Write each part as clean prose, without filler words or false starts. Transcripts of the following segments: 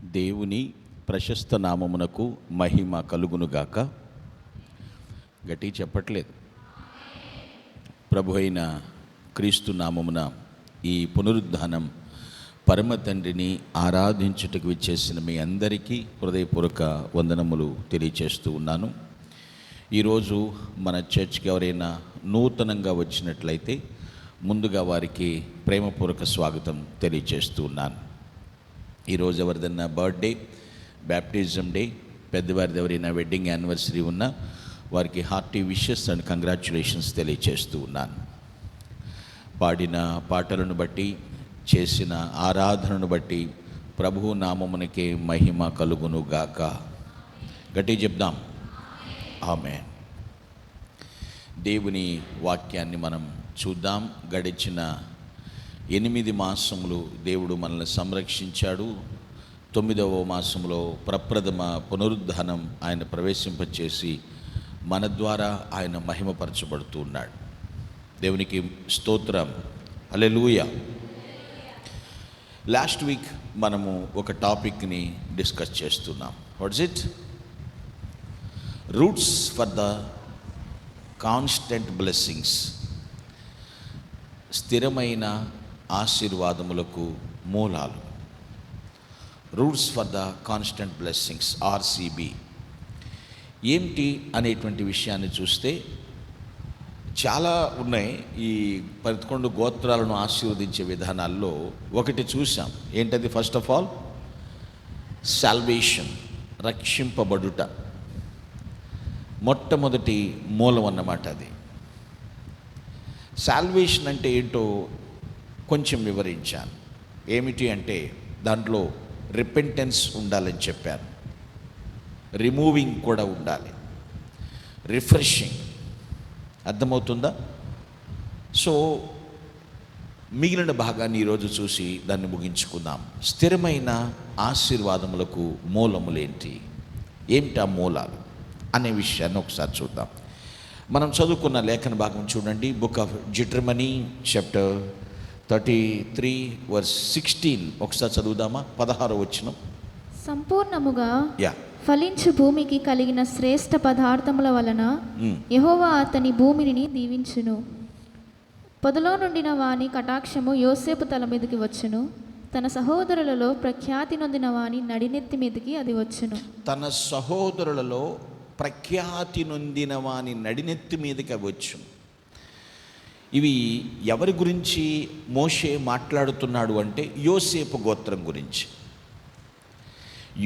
దేవుని ప్రశస్త నామమునకు మహిమ కలుగునుగాక. గట్టి చెప్పట్లేదు. ప్రభు అయిన క్రీస్తు నామమున ఈ పునరుద్ధానం పరమ తండ్రిని ఆరాధించుటకు విచ్చేసిన మీ అందరికీ హృదయపూర్వక వందనములు తెలియచేస్తూ ఉన్నాను. ఈరోజు మన చర్చ్కి ఎవరైనా నూతనంగా వచ్చినట్లయితే ముందుగా వారికి ప్రేమపూర్వక స్వాగతం తెలియచేస్తూ ఉన్నాను. ఈరోజు ఎవరిదన్నా బర్త్డే, బ్యాప్టిజం డే, పెద్దవారిది ఎవరైనా వెడ్డింగ్ యానివర్సరీ ఉన్నా వారికి హార్టీ విషెస్ అండ్ కంగ్రాచ్యులేషన్స్ తెలియచేస్తూ ఉన్నాను. పాడిన పాటలను బట్టి, చేసిన ఆరాధనను బట్టి ప్రభువు నామమునకే మహిమ కలుగును గాక. గట్టి చెప్దాం, ఆమేన్. దేవుని వాక్యాన్ని మనం చూద్దాం. గడిచిన 8 మాసములు దేవుడు మనల్ని సంరక్షించాడు. 9వ మాసంలో ప్రప్రథమ పునరుద్ధానం ఆయన ప్రవేశింపచేసి మన ద్వారా ఆయన మహిమపరచబడుతూ ఉన్నాడు. దేవునికి స్తోత్రం, హల్లెలూయా. లాస్ట్ వీక్ మనము ఒక టాపిక్ని డిస్కస్ చేస్తున్నాం. What's it? Roots for the constant blessings. స్థిరమైన ఆశీర్వాదములకు మూలాలు. Roots for the constant blessings, RCB. ఏంటి అనేటువంటి విషయాన్ని చూస్తే చాలా ఉన్నాయి. ఈ 11 గోత్రాలను ఆశీర్వదించే విధానాల్లో ఒకటి చూసాం. ఏంటది? ఫస్ట్ ఆఫ్ ఆల్ సాల్వేషన్, రక్షింపబడుట. మొట్టమొదటి మూలం అన్నమాట అది. సాల్వేషన్ అంటే ఏంటో కొంచెం వివరించాను. ఏమిటి అంటే దాంట్లో రిపెంటెన్స్ ఉండాలని చెప్పాను, రిమూవింగ్ కూడా ఉండాలి, రిఫ్రెషింగ్. అర్థమవుతుందా? సో మిగిలిన భాగాన్ని ఈరోజు చూసి దాన్ని ముగించుకుందాం. స్థిరమైన ఆశీర్వాదములకు మూలములేంటి, ఏమిటా మూలాలు అనే విషయాన్ని ఒకసారి చూద్దాం. మనం చదువుకున్న లేఖన భాగం చూడండి. బుక్ ఆఫ్ జిట్రమనీ చాప్టర్ 33 వర్స్ 16 ఒకసారి చదువుదామా? 16వ వచనం. సంపూర్ణముగా ఫలించు భూమికి కలిగిన శ్రేష్ఠ పదార్థముల వలన యెహోవా అతని భూమిని దీవించును. పొదలో నుండిన వాని కటాక్షము యోసేపు తల మీదకి వచ్చును. తన సహోదరులలో ప్రఖ్యాతి నొందిన వాని నడినెత్తి మీదకి అది వచ్చును. తన సహోదరులలో ప్రఖ్యాతి నొందిన వాని నడినెత్తి మీదకి వచ్చును. ఇవి ఎవరి గురించి మోషే మాట్లాడుతున్నాడు అంటే యోసేపు గోత్రం గురించి.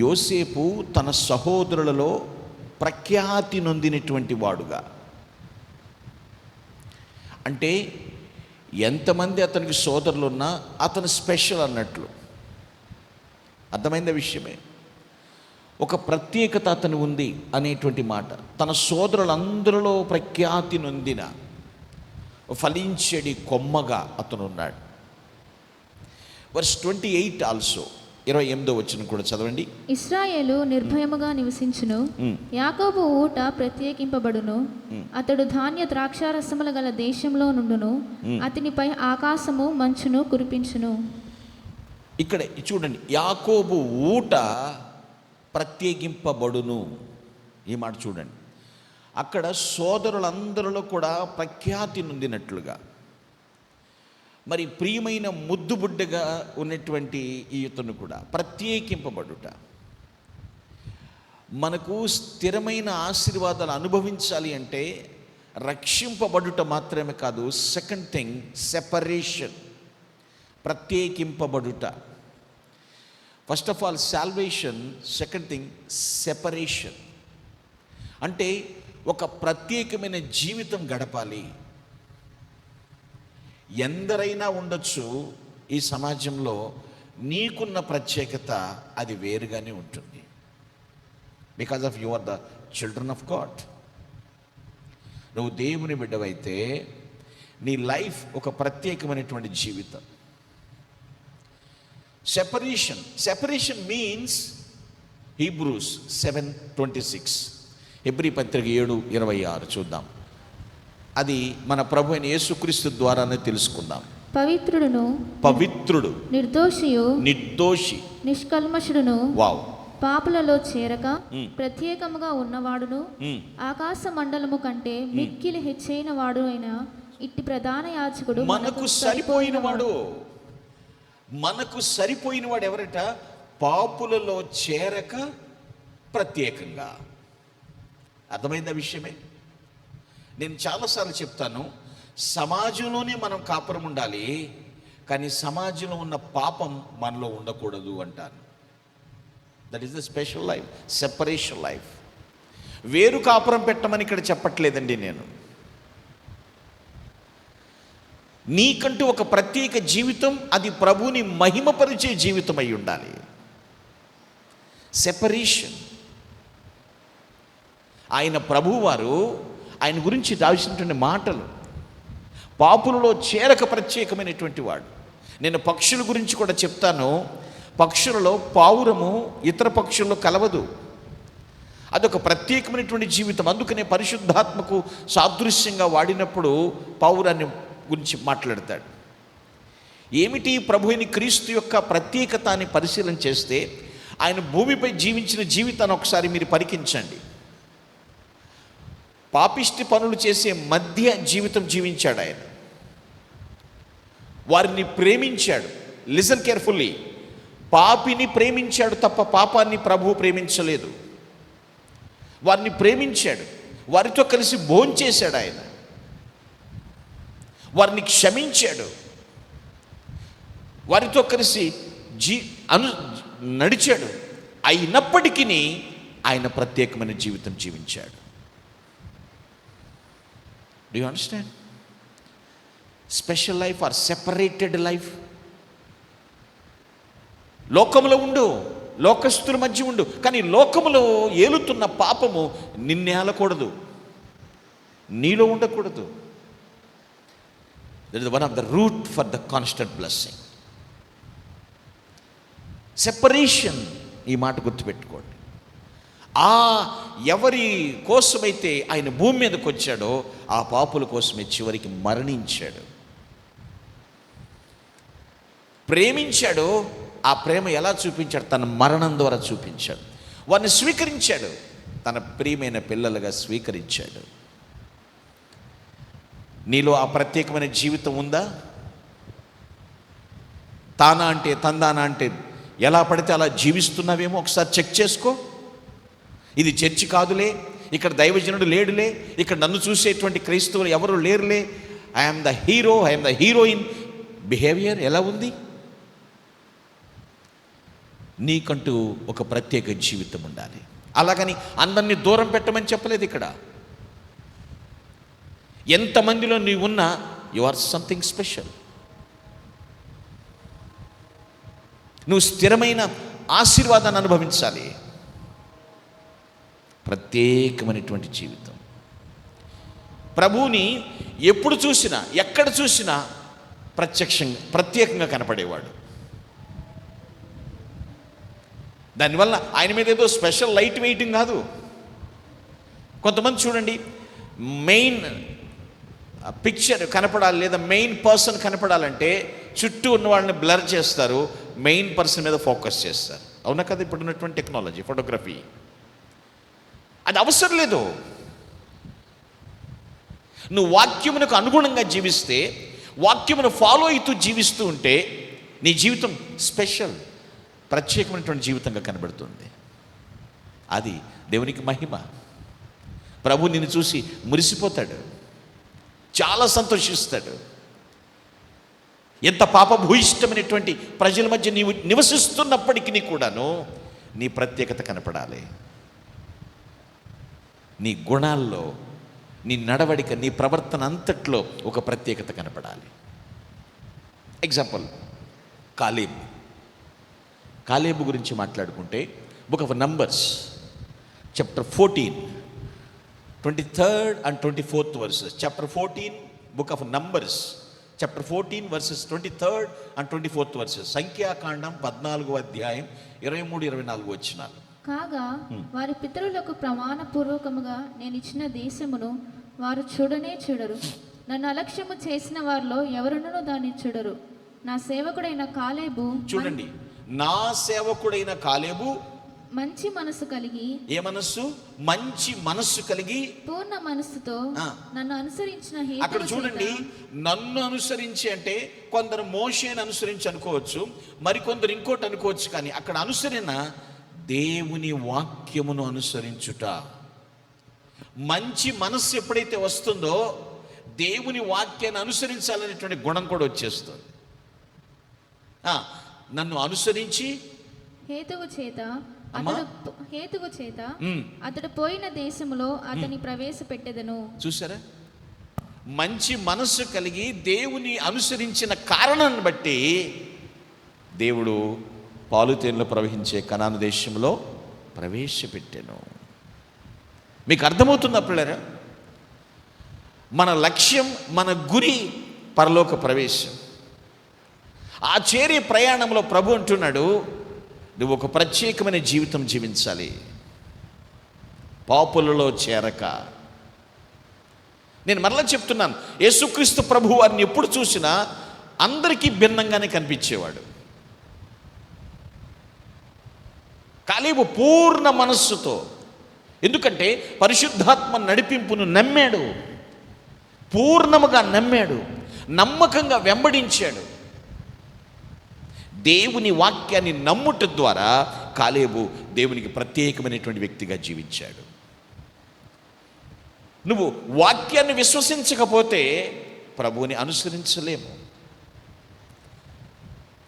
యోసేపు తన సహోదరులలో ప్రఖ్యాతి నొందినటువంటి వాడుగా, అంటే ఎంతమంది అతనికి సోదరులు ఉన్నా అతను స్పెషల్ అన్నట్లు. అర్థమైంది విషయమే. ఒక ప్రత్యేకత అతను ఉంది అనేటువంటి మాట. తన సోదరులందరిలో ప్రఖ్యాతి నొందిన ఫలించడి కొమ్మగా అతను ఉన్నాడు. వర్స్ 28 ఆల్సో, 28వ వచనం కూడా చదవండి. ఇశ్రాయేలు నిర్భయముగా నివసించును, యాకోబు ఊట ప్రత్యేకింపబడును. అతడు ధాన్య ద్రాక్షారసముల గల దేశంలో నుండును, అతనిపై ఆకాశము మంచును కురిపించును. ఇక్కడ చూడండి, యాకోబు ఊట ప్రత్యేకింపబడును. ఈ మాట చూడండి. అక్కడ సోదరులందరిలో కూడా ప్రఖ్యాతి నొందినట్లుగా, మరి ప్రియమైన ముద్దుబుడ్డగా ఉన్నటువంటి ఈతను కూడా ప్రత్యేకింపబడుట. మనకు స్థిరమైన ఆశీర్వాదాలు అనుభవించాలి అంటే రక్షింపబడుట మాత్రమే కాదు. సెకండ్ థింగ్ సెపరేషన్, ప్రత్యేకింపబడుట. First of all salvation, second thing separation. అంటే ఒక ప్రత్యేకమైన జీవితం గడపాలి. ఎందరైనా ఉండొచ్చు ఈ సమాజంలో, నీకున్న ప్రత్యేకత అది వేరుగానే ఉంటుంది. Because of you are the children of God. నువ్వు దేవుని బిడ్డవైతే నీ లైఫ్ ఒక ప్రత్యేకమైనటువంటి జీవితం. సెపరేషన్ మీన్స్ హీబ్రూస్ 7:26, హెబ్రీ పత్రిక 7:26 చూద్దాం. అది మన ప్రభు అయిన యేసుక్రీస్తు ద్వారానే తెలుసుకుందాం. పవిత్రుడు, నిర్దోషి, నిష్కల్మషుడును, వావ్, పాపులలో చేరక ప్రత్యేకముగా ఉన్నవాడును, ఆకాశ మండలము కంటే మిక్కిలి హెచ్చైన వాడు అయిన ఇట్టి ప్రధాన యాజకుడు మనకు సరిపోయినవాడు ఎవరట? పాపులలో చేరక ప్రత్యేకంగా. అర్థమైంది విషయమే. నేను చాలాసార్లు చెప్తాను, సమాజంలోనే మనం కాపురం ఉండాలి, కానీ సమాజంలో ఉన్న పాపం మనలో ఉండకూడదు అంటాను. That is the special life, separation life. వేరు కాపురం పెట్టమని ఇక్కడ చెప్పట్లేదండి నేను. నీకంటూ ఒక ప్రత్యేక జీవితం, అది ప్రభువుని మహిమపరిచే జీవితం అయి ఉండాలి. సెపరేషన్. ఆయన ప్రభువారు, ఆయన గురించి రాసినటువంటి మాటలు, పాపులలో చేరక ప్రత్యేకమైనటువంటి వాడు. నేను పక్షుల గురించి కూడా చెప్తాను. పక్షులలో పావురము ఇతర పక్షుల్లో కలవదు. అదొక ప్రత్యేకమైనటువంటి జీవితం. అందుకనే పరిశుద్ధాత్మకు సాదృశ్యంగా వాడినప్పుడు పావురాన్ని గురించి మాట్లాడతాడు. ఏమిటి ప్రభు అయిన క్రీస్తు యొక్క ప్రత్యేకత అని పరిశీలన చేస్తే, ఆయన భూమిపై జీవించిన జీవితాన్ని ఒకసారి మీరు పరికించండి. పాపిష్టి పనులు చేసే మధ్య జీవితం జీవించాడు ఆయన. వారిని ప్రేమించాడు. Listen carefully. పాపిని ప్రేమించాడు తప్ప పాపాన్ని ప్రభువు ప్రేమించలేదు. వారిని ప్రేమించాడు, వారితో కలిసి భోంచేశాడు ఆయన, వారిని క్షమించాడు, వారితో కలిసి నడిచాడు. అయినప్పటికీ ఆయన ప్రత్యేకమైన జీవితం జీవించాడు. Do you understand? Special life or separated life. లోకములో ఉండు, లోకస్తుల మధ్య ఉండు, కానీ లోకములో ఏలుతున్న పాపము నిన్నేలకూడదు, నీలో ఉండకూడదు. That is one of the route for the constant blessing. Separation. ఈ మాట గుర్తుపెట్టుకోండి. ఎవరి కోసమైతే ఆయన భూమి మీదకి వచ్చాడో ఆ పాపుల కోసమే చివరికి మరణించాడు. ప్రేమించాడు. ఆ ప్రేమ ఎలా చూపించాడు? తన మరణం ద్వారా చూపించాడు. వారిని స్వీకరించాడు, తన ప్రియమైన పిల్లలుగా స్వీకరించాడు. నీలో ఆ ప్రత్యేకమైన జీవితం ఉందా? తానా అంటే తందానా అంటే ఎలా పడితే అలా జీవిస్తున్నావేమో ఒకసారి చెక్ చేసుకో. ఇది చర్చి కాదులే, ఇక్కడ దైవజనుడు లేడులే, ఇక్కడ నన్ను చూసేటువంటి క్రైస్తవులు ఎవరు లేరులే, I'm the hero, I'm the heroine behavior ఎలా ఉంది? నీకంటూ ఒక ప్రత్యేక జీవితం ఉండాలి. అలాగని అందరినీ దూరం పెట్టమని చెప్పలేదు ఇక్కడ. ఎంతమందిలో నీవు ఉన్నా యు ఆర్ సంథింగ్ స్పెషల్. నువ్వు స్థిరమైన ఆశీర్వాదాన్ని అనుభవించాలి. ప్రత్యేకమైనటువంటి జీవితం. ప్రభువుని ఎప్పుడు చూసినా, ఎక్కడ చూసినా ప్రత్యేకంగా కనపడేవాడు. దానివల్ల ఆయన మీద ఏదో స్పెషల్ లైట్ వెయిటింగ్ కాదు. కొంతమంది చూడండి, మెయిన్ పిక్చర్ కనపడాలి లేదా మెయిన్ పర్సన్ కనపడాలంటే చుట్టూ ఉన్న వాళ్ళని బ్లర్ చేస్తారు, మెయిన్ పర్సన్ మీద ఫోకస్ చేస్తారు. అవునా కదా? ఇప్పుడు ఉన్నటువంటి టెక్నాలజీ, ఫోటోగ్రఫీ, అది అవసరం లేదు. నువ్వు వాక్యమునకు అనుగుణంగా జీవిస్తే, వాక్యమును ఫాలో అవుతూ జీవిస్తూ ఉంటే నీ జీవితం స్పెషల్, ప్రత్యేకమైనటువంటి జీవితంగా కనబడుతుంది. అది దేవునికి మహిమ. ప్రభు నిన్ను చూసి మురిసిపోతాడు, చాలా సంతోషిస్తాడు. ఎంత పాపభూయిష్టమైనటువంటి ప్రజల మధ్య నీవు నివసిస్తున్నప్పటికీ కూడాను నీ ప్రత్యేకత కనపడాలి. నీ గుణాల్లో, నీ నడవడిక, నీ ప్రవర్తన అంతట్లో ఒక ప్రత్యేకత కనపడాలి. ఎగ్జాంపుల్, కాలేబు గురించి మాట్లాడుకుంటే book of numbers chapter 14 23rd and 24th verses. Chapter 14 book of Numbers chapter 14 verses 23rd and 24th verses. సంఖ్యాకాండం 14వ అధ్యాయం 23-24 వచనాలు. కాగా వారి పితరులకు ప్రమాణపూర్వకముగా నేను ఇచ్చిన దేశమును వారు చూడనే చూడరు, నన్ను అలక్ష్యము చేసిన వారిలో ఎవరునూ దాన్ని చూడరు. నా సేవకుడైన కాలేబు చూడండి, నా సేవకుడైన కాలేబు మంచి మనసు కలిగి, ఏ మనస్సు? మంచి మనస్సు కలిగి పూర్ణ మనస్సుతో నన్ను అనుసరించిన అక్కడ హేతువు చూడండి, నన్ను అనుసరించి అంటే కొందరు మోషేని అనుసరించి అనుకోవచ్చు, మరికొందరు ఇంకోటి అనుకోవచ్చు. కానీ అక్కడ అనుసరణ దేవుని వాక్యమును అనుసరించుట. మంచి మనస్సు ఎప్పుడైతే వస్తుందో దేవుని వాక్యాన్ని అనుసరించాలనేటువంటి గుణం కూడా వచ్చేస్తుంది. నన్ను అనుసరించి హేతువు చేత అతడు పోయిన దేశములో అతని ప్రవేశపెట్టెదను. చూసారా, మంచి మనస్సు కలిగి దేవుని అనుసరించిన కారణాన్ని బట్టి దేవుడు పాలుతేనెలు ప్రవహించే కనాను దేశంలో ప్రవేశపెట్టెను. మీకు అర్థమవుతుందా పిల్లరా? మన లక్ష్యం, మన గురి పరలోక ప్రవేశం. ఆ చేరే ప్రయాణంలో ప్రభు అంటున్నాడు, నువ్వు ఒక ప్రత్యేకమైన జీవితం జీవించాలి, పాపులలో చేరక. నేను మరలా చెప్తున్నాను, యేసుక్రీస్తు ప్రభు వారిని ఎప్పుడు చూసినా అందరికీ భిన్నంగానే కనిపించేవాడు. కాలేబు పూర్ణ మనస్సుతో, ఎందుకంటే పరిశుద్ధాత్మ నడిపింపును నమ్మాడు, పూర్ణముగా నమ్మాడు, నమ్మకంగా వెంబడించాడు. దేవుని వాక్యాన్ని నమ్ముట ద్వారా కాలేబు దేవునికి ప్రత్యేకమైనటువంటి వ్యక్తిగా జీవించాడు. నువ్వు వాక్యాన్ని విశ్వసించకపోతే ప్రభువుని అనుసరించలేము.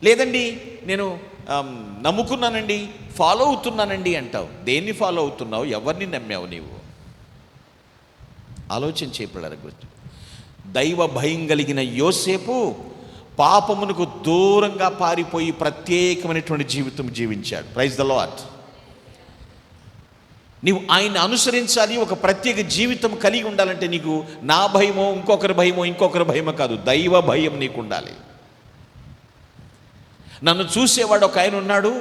లేదండి నేను నమ్ముకున్నానండి, ఫాలో అవుతున్నానండి అంటావు. దేన్ని ఫాలో అవుతున్నావు? ఎవరిని నమ్మావు నీవు? ఆలోచన చేయబడాలి. గుర్తు, దైవ భయం కలిగిన యోసేపు పాపమునకు దూరంగా పారిపోయి ప్రత్యేకమైనటువంటి జీవితం జీవించాడు. Praise the Lord. నీవు ఆయన్ని అనుసరించాలి, ఒక ప్రత్యేక జీవితం కలిగి ఉండాలంటే నీకు నా భయమో ఇంకొకరి భయమో కాదు, దైవ భయం నీకు ఉండాలి. నన్ను చూసేవాడు ఒక ఆయన ఉన్నాడు,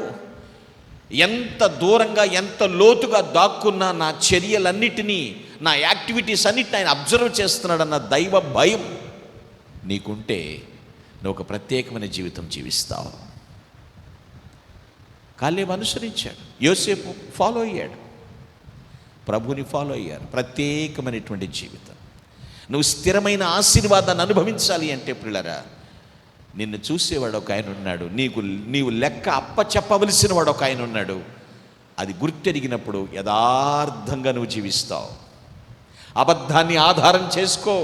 ఎంత దూరంగా ఎంత లోతుగా దాక్కున్నా నా చర్యలన్నిటినీ, నా యాక్టివిటీస్ అన్నిటిని ఆయన అబ్జర్వ్ చేస్తున్నాడన్న దైవ భయం నీకుంటే నువ్వు ఒక ప్రత్యేకమైన జీవితం జీవిస్తావు. కాలేబు అనుసరించాడు, యోసేపు ఫాలో అయ్యాడు, ప్రభుని ఫాలో అయ్యారు. ప్రత్యేకమైనటువంటి జీవితం. నువ్వు స్థిరమైన ఆశీర్వాదాన్ని అనుభవించాలి అంటే పిల్లరా, నిన్ను చూసేవాడు ఒక ఆయన ఉన్నాడు, నీవు లెక్క అప్పచెప్పవలసిన వాడు ఒక ఆయన ఉన్నాడు. అది గుర్తెరిగినప్పుడు యథార్థంగా నువ్వు జీవిస్తావు. అబద్ధాన్ని ఆధారం చేసుకో.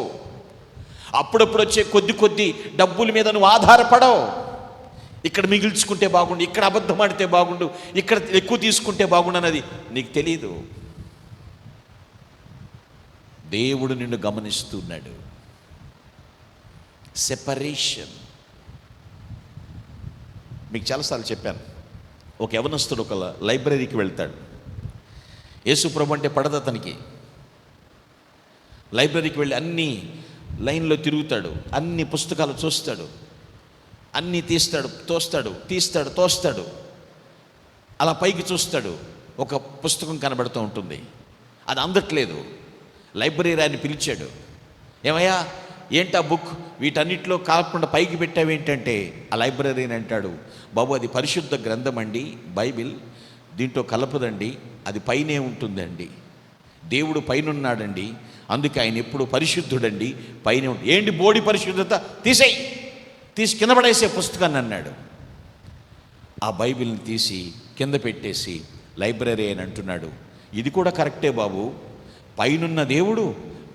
అప్పుడప్పుడు వచ్చే కొద్ది డబ్బుల మీద నువ్వు ఆధారపడవు. ఇక్కడ మిగిల్చుకుంటే బాగుండు, ఇక్కడ అబద్ధం ఆడితే బాగుండు, ఇక్కడ ఎక్కువ తీసుకుంటే బాగుండు అన్నది నీకు తెలియదు. దేవుడు నిన్ను గమనిస్తున్నాడు. సెపరేషన్. మీకు చాలాసార్లు చెప్పాను, ఒక యవనస్తుడు ఒక లైబ్రరీకి వెళ్తాడు. యేసు ప్రభు అంటే పడదు అతనికి. లైబ్రరీకి వెళ్ళి అన్ని లైన్లో తిరుగుతాడు, అన్ని పుస్తకాలు చూస్తాడు, అన్నీ తీస్తాడు, తోస్తాడు. అలా పైకి చూస్తాడు, ఒక పుస్తకం కనబడుతూ ఉంటుంది, అది అందట్లేదు. లైబ్రరీని పిలిచాడు, ఏమయ్యా ఏంటా బుక్ వీటన్నిటిలో కాకుండా పైకి పెట్టావేంటంటే, ఆ లైబ్రరీని అంటాడు, బాబు అది పరిశుద్ధ గ్రంథం అండి, బైబిల్, దీంట్లో కలపదండి, అది పైనే ఉంటుందండి, దేవుడు పైన ఉన్నాడండి, అందుకే ఆయన ఎప్పుడు పరిశుద్ధుడండి, పైన ఏంటి బోడి పరిశుద్ధత, తీసి కింద పడేసే పుస్తకాన్ని అన్నాడు. ఆ బైబిల్ని తీసి కింద పెట్టేసి లైబ్రరీ అని అంటున్నాడు, ఇది కూడా కరెక్టే బాబు, పైనున్న దేవుడు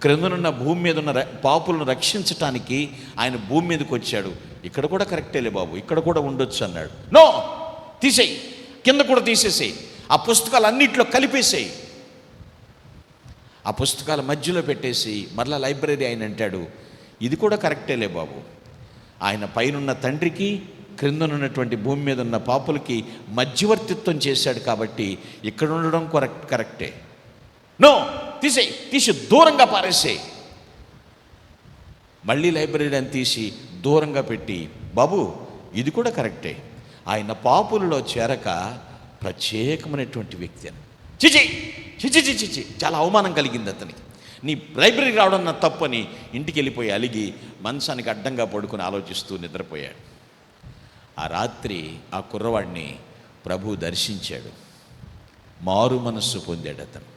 క్రిందనున్న భూమి మీద ఉన్న పాపులను రక్షించటానికి ఆయన భూమి మీదకి వచ్చాడు, ఇక్కడ కూడా కరెక్టేలే బాబు, ఇక్కడ కూడా ఉండొచ్చు అన్నాడు. నో, తీసేయి, కింద కూడా తీసేసేయి, ఆ పుస్తకాలు అన్నిట్లో కలిపేసేయి. ఆ పుస్తకాల మధ్యలో పెట్టేసి మరలా లైబ్రరీ ఆయన అంటాడు, ఇది కూడా కరెక్టేలే బాబు, ఆయన పైనున్న తండ్రికి క్రిందనున్నటువంటి భూమి మీద ఉన్న పాపులకి మధ్యవర్తిత్వం చేశాడు కాబట్టి ఇక్కడ ఉండడం కరెక్టే. నో, తీసి దూరంగా పారేసేయి. మళ్ళీ లైబ్రరీని తీసి దూరంగా పెట్టి, బాబు ఇది కూడా కరెక్టే, ఆయన పాపులలో చేరక ప్రత్యేకమైనటువంటి వ్యక్తి అని. చిచి చాలా అవమానం కలిగింది అతనికి. నీ లైబ్రరీకి రావడం నా తప్పని ఇంటికి వెళ్ళిపోయి అలిగి మంచానికి అడ్డంగా పడుకుని ఆలోచిస్తూ నిద్రపోయాడు. ఆ రాత్రి ఆ కుర్రవాడిని ప్రభు దర్శించాడు. మారు మనస్సు పొందాడు. అతను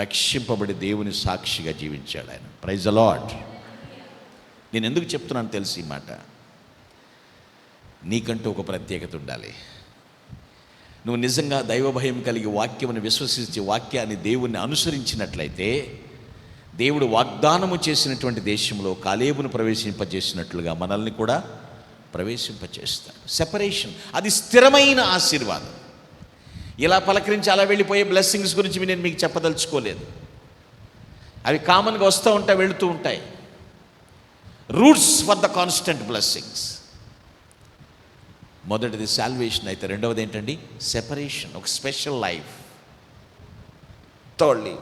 రక్షింపబడి దేవుని సాక్షిగా జీవించాడు ఆయన. Praise the Lord. నేను ఎందుకు చెప్తున్నాను తెలిసి ఈ మాట, నీకంటూ ఒక ప్రత్యేకత ఉండాలి. నువ్వు నిజంగా దైవభయం కలిగి వాక్యమును విశ్వసించి వాక్యాన్ని దేవుణ్ణి అనుసరించినట్లయితే దేవుడు వాగ్దానము చేసినటువంటి దేశంలో కాలేబును ప్రవేశింపజేసినట్లుగా మనల్ని కూడా ప్రవేశింపజేస్తాడు. సెపరేషన్, అది స్థిరమైన ఆశీర్వాదం. ఇలా పలకరించి అలా వెళ్ళిపోయే బ్లెస్సింగ్స్ గురించి నేను మీకు చెప్పదలుచుకోలేదు. అవి కామన్గా వస్తూ ఉంటాయి, వెళుతూ ఉంటాయి. Roots for the constant blessings. మొదటిది సాల్వేషన్ అయితే రెండవది ఏంటండి? సెపరేషన్, ఒక special life. Thirdly,